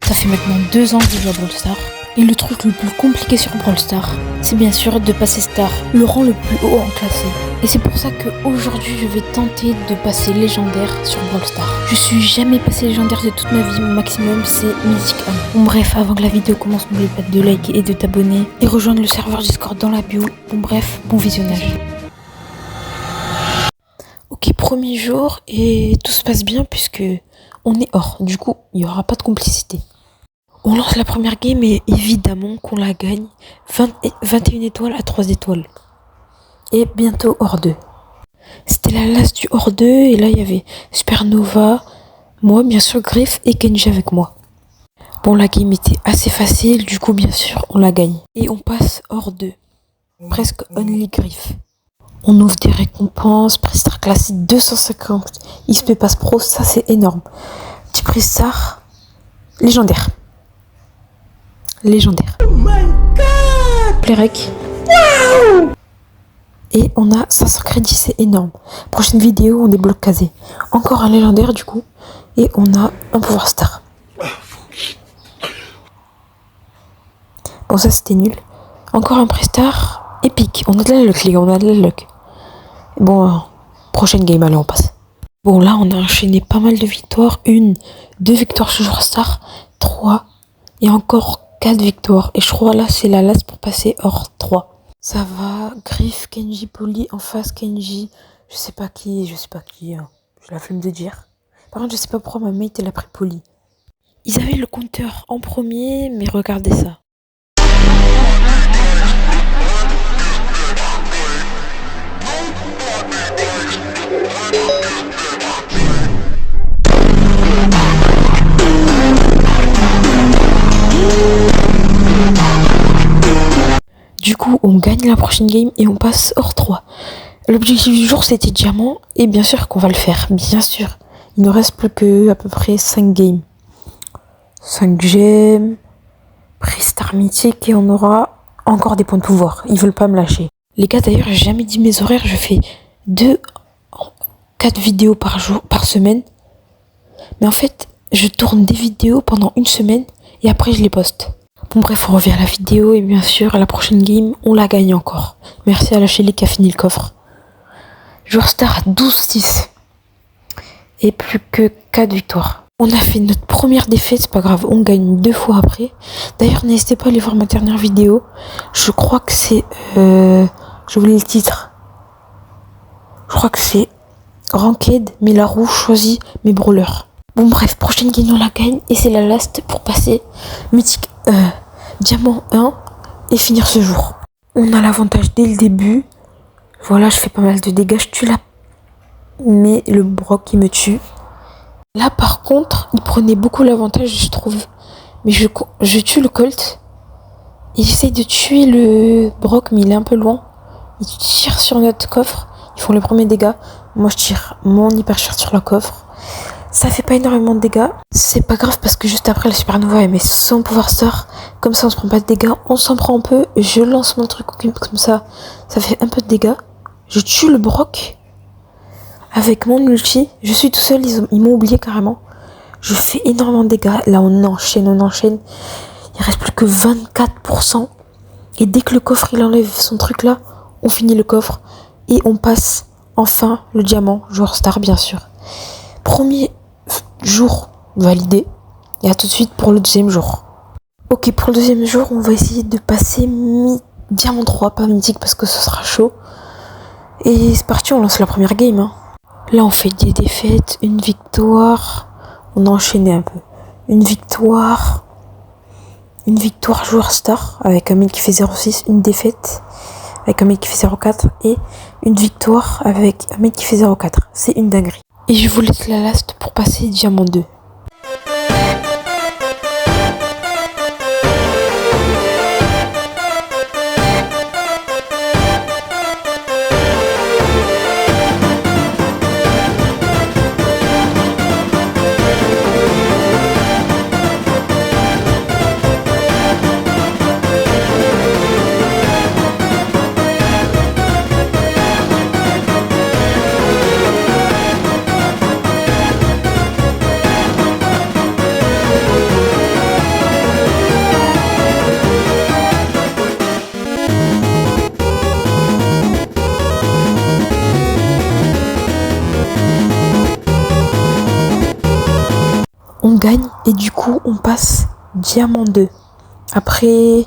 Ça fait maintenant 2 ans que je joue à Brawl Stars. Et le truc le plus compliqué sur Brawl Stars, c'est bien sûr de passer Star, le rang le plus haut en classé. Et c'est pour ça qu'aujourd'hui je vais tenter de passer légendaire sur Brawl Stars. Je suis jamais passé légendaire de toute ma vie, mon maximum c'est Mythique 1. Bon bref, avant que la vidéo commence, n'oublie pas de liker et de t'abonner et rejoindre le serveur Discord dans la bio. Bon bref, bon visionnage. Ok, premier jour et tout se passe bien puisque on est hors. Du coup, il n'y aura pas de complicité. On lance la première game et évidemment qu'on la gagne. 21 étoiles à 3 étoiles. Et bientôt hors 2. C'était la last du hors 2 et là il y avait Supernova, moi bien sûr Griff et Kenji avec moi. Bon, la game était assez facile, du coup bien sûr on la gagne. Et on passe hors 2. Presque only Griff. On ouvre des récompenses, Prestar classique 250, XP Pass Pro, ça c'est énorme. Petit Prestar légendaire. Légendaire. Oh my god! Plérec. Wow! Et on a 500 crédits, c'est énorme. Prochaine vidéo, on débloque Kazé. Encore un légendaire du coup. Et on a un pouvoir star. Bon, ça c'était nul. Encore un prestar épique. On a de la luck, les gars, on a de la luck. Bon, prochaine game, allez, on passe. Bon, là, on a enchaîné pas mal de victoires. 1, 2 victoires sur joueur star, 3 et encore 4 victoires. Et je crois là, c'est la last pour passer hors 3. Ça va, Griff, Kenji, Polly, en face Kenji. Je sais pas qui. J'ai la flemme de dire. Par contre, je sais pas pourquoi ma mate elle a pris Polly. Ils avaient le compteur en premier, mais regardez ça. Du coup, on gagne la prochaine game et on passe hors 3. L'objectif du jour, c'était diamant. Et bien sûr qu'on va le faire. Bien sûr. Il ne reste plus que à peu près 5 games. 5 gemmes. Prestar mythique. Et on aura encore des points de pouvoir. Ils veulent pas me lâcher. Les gars, d'ailleurs, j'ai jamais dit mes horaires. Je fais 4 vidéos par semaine. Mais en fait, je tourne des vidéos pendant une semaine. Et après, je les poste. Bon bref, on revient à la vidéo et bien sûr, à la prochaine game, on la gagne encore. Merci à la Shelly qui a fini le coffre. Joueur star à 12-6. Et plus que 4 victoires. On a fait notre première défaite, c'est pas grave, on gagne 2 fois après. D'ailleurs, n'hésitez pas à aller voir ma dernière vidéo. Je crois que c'est... je voulais le titre. Je crois que c'est Ranked, mais la roue choisit mes brawlers. Bon bref, prochaine game, on la gagne. Et c'est la last pour passer mythique diamant 1 et finir ce jour. On a l'avantage dès le début. Voilà, je fais pas mal de dégâts, je tue là. Mais le Brock il me tue. Là par contre, il prenait beaucoup l'avantage, je trouve. Mais je tue le Colt. Il essaye de tuer le Brock, mais il est un peu loin. Il tire sur notre coffre. Ils font les premiers dégâts. Moi je tire mon hyper shot sur le coffre. Ça fait pas énormément de dégâts. C'est pas grave parce que juste après la Supernova elle met son pouvoir star. Comme ça on se prend pas de dégâts. On s'en prend un peu. Je lance mon truc comme ça. Ça fait un peu de dégâts. Je tue le Brock. Avec mon ulti. Je suis tout seul. Ils m'ont oublié carrément. Je fais énormément de dégâts. Là on enchaîne. Il reste plus que 24%. Et dès que le coffre il enlève son truc là, on finit le coffre. Et on passe enfin le diamant. Joueur star bien sûr. Premier jour validé. Et à tout de suite pour le deuxième jour. Ok, pour le deuxième jour, on va essayer de passer diamant 3, pas mythique parce que ce sera chaud. Et c'est parti, on lance la première game. Hein. Là, on fait des défaites, une victoire. On a enchaîné un peu. Une victoire joueur star avec un mec qui fait 0,6. Une défaite avec un mec qui fait 0,4. Et une victoire avec un mec qui fait 0,4. C'est une dinguerie. Et je vous laisse la last pour passer diamant 2. Et du coup, on passe diamant 2. Après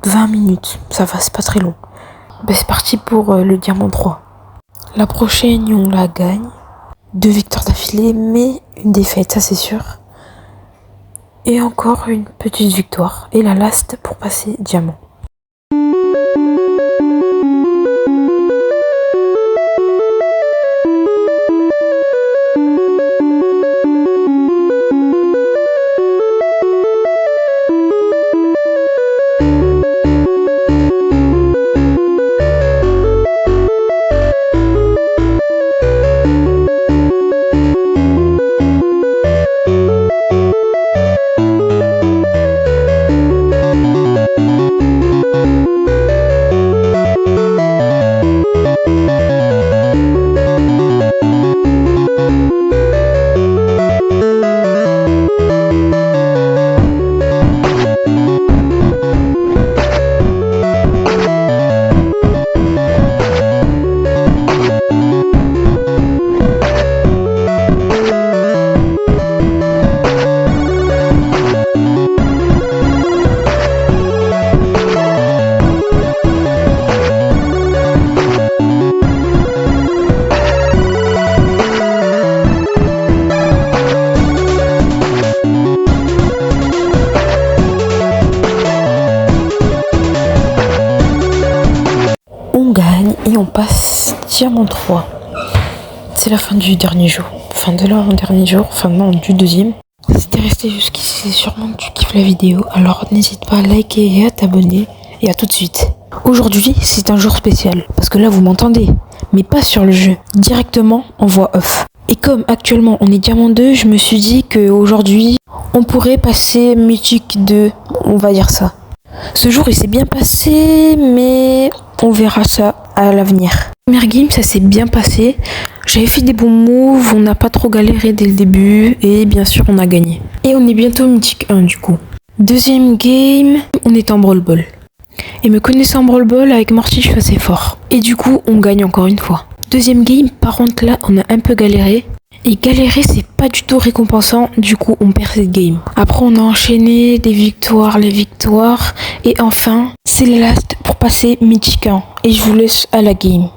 20 minutes. Ça va, c'est pas très long. C'est parti pour le diamant 3. La prochaine, on la gagne. 2 victoires d'affilée, mais une défaite, ça c'est sûr. Et encore une petite victoire. Et la last pour passer diamant. On gagne et on passe diamant 3. C'est la fin du dernier jour. Fin de l'avant-dernier jour. Enfin non, du deuxième. Si t'es resté jusqu'ici, c'est sûrement que tu kiffes la vidéo. Alors n'hésite pas à liker et à t'abonner. Et à tout de suite. Aujourd'hui, c'est un jour spécial. Parce que là, vous m'entendez. Mais pas sur le jeu. Directement en voix off. Et comme actuellement on est diamant 2, je me suis dit qu'aujourd'hui, on pourrait passer mythique 2. On va dire ça. Ce jour, il s'est bien passé, mais on verra ça à l'avenir. Première game, ça s'est bien passé. J'avais fait des bons moves, on n'a pas trop galéré dès le début, et bien sûr, on a gagné. Et on est bientôt mythique 1 du coup. Deuxième game, on est en Brawl Ball. Et me connaissant en Brawl Ball, avec Morty, je suis assez fort. Et du coup, on gagne encore une fois. Deuxième game, par contre là, on a un peu galéré. Et galérer, c'est pas du tout récompensant, du coup on perd cette game. Après on a enchaîné des victoires, les victoires. Et enfin, c'est le last pour passer mythique 1. Et je vous laisse à la game.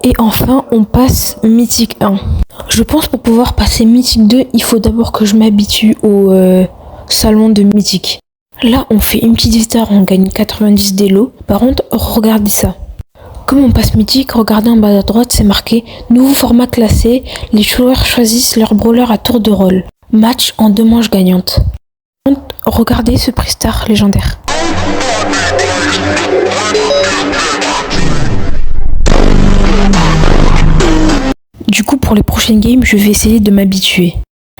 Et enfin, on passe mythique 1. Je pense pour pouvoir passer mythique 2, il faut d'abord que je m'habitue au salon de mythique. Là, on fait une petite victoire, on gagne 90 d'élo. Par contre, regardez ça. Comme on passe mythique, regardez en bas à droite, c'est marqué « Nouveau format classé, les joueurs choisissent leur brawler à tour de rôle. Match en 2 manches gagnantes. » Regardez ce prix star légendaire. Du coup, pour les prochaines games, je vais essayer de m'habituer.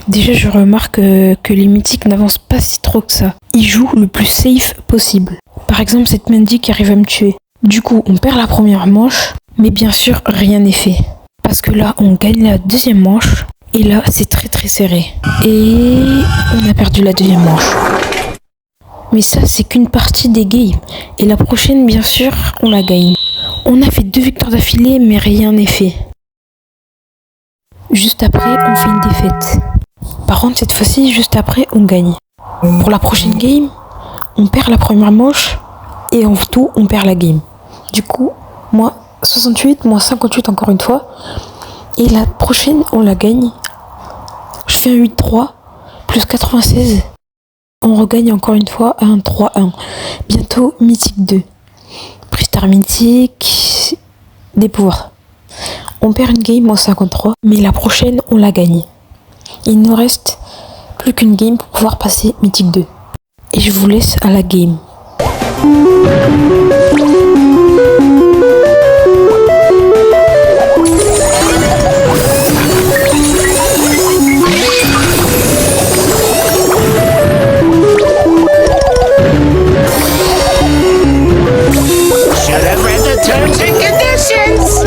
Déjà, je remarque que les mythiques n'avancent pas si trop que ça. Ils jouent le plus safe possible. Par exemple, cette Mandy qui arrive à me tuer. Du coup, on perd la première manche, mais bien sûr, rien n'est fait. Parce que là, on gagne la deuxième manche, et là, c'est très très serré. Et on a perdu la deuxième manche. Mais ça, c'est qu'une partie des games. Et la prochaine, bien sûr, on la gagne. On a fait 2 victoires d'affilée, mais rien n'est fait. Juste après, on fait une défaite. Par contre, cette fois-ci, juste après, on gagne. Pour la prochaine game, on perd la première manche, et en tout, on perd la game. Du coup, moi, 68, moi 58 encore une fois. Et la prochaine, on la gagne. Je fais un 8-3, plus 96. On regagne encore une fois à un 3-1. Bientôt, mythique 2. Prix star mythique, des pouvoirs. On perd une game en 53, mais la prochaine, on la gagne. Il nous reste plus qu'une game pour pouvoir passer Mythique 2. Et je vous laisse à la game. Should have read the terms and conditions.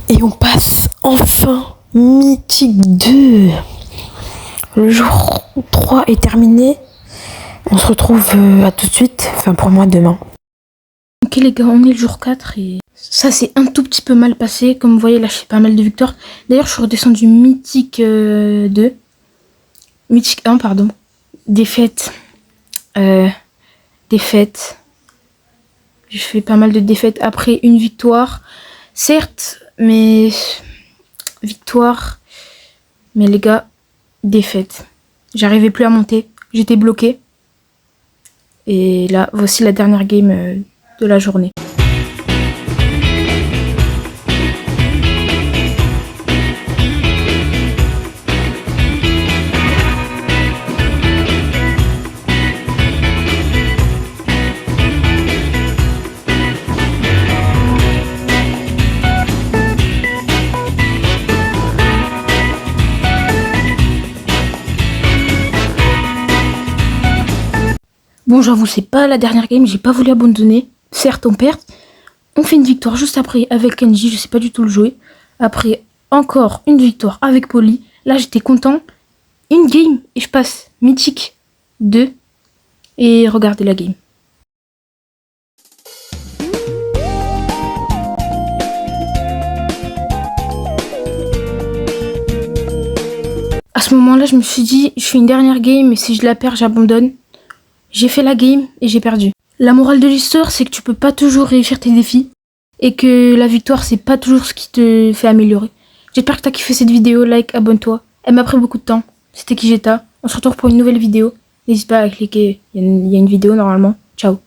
Et on passe enfin Mythique 2. Le jour 3 est terminé. On se retrouve à tout de suite. Enfin, pour moi, demain. Ok les gars, on est le jour 4 et ça s'est un tout petit peu mal passé. Comme vous voyez, là, j'ai pas mal de victoires. D'ailleurs, je suis redescendu Mythique 2. Mythique 1, pardon. Défaite. Défaite. J'ai fait pas mal de défaites après une victoire. Certes, mais victoire. Mais les gars, défaite. J'arrivais plus à monter. J'étais bloqué. Et là, voici la dernière game de la journée. Bon, j'avoue, c'est pas la dernière game, j'ai pas voulu abandonner. Certes, on perd. On fait une victoire juste après avec Kenji, je sais pas du tout le jouer. Après, encore une victoire avec Polly. Là, j'étais content. Une game et je passe Mythique 2. Et regardez la game. À ce moment-là, je me suis dit, je fais une dernière game et si je la perds, j'abandonne. J'ai fait la game et j'ai perdu. La morale de l'histoire, c'est que tu peux pas toujours réussir tes défis et que la victoire, c'est pas toujours ce qui te fait améliorer. J'espère que t'as kiffé cette vidéo, like, abonne-toi. Elle m'a pris beaucoup de temps. C'était Kijeta. On se retrouve pour une nouvelle vidéo. N'hésite pas à cliquer, il y a une vidéo normalement. Ciao.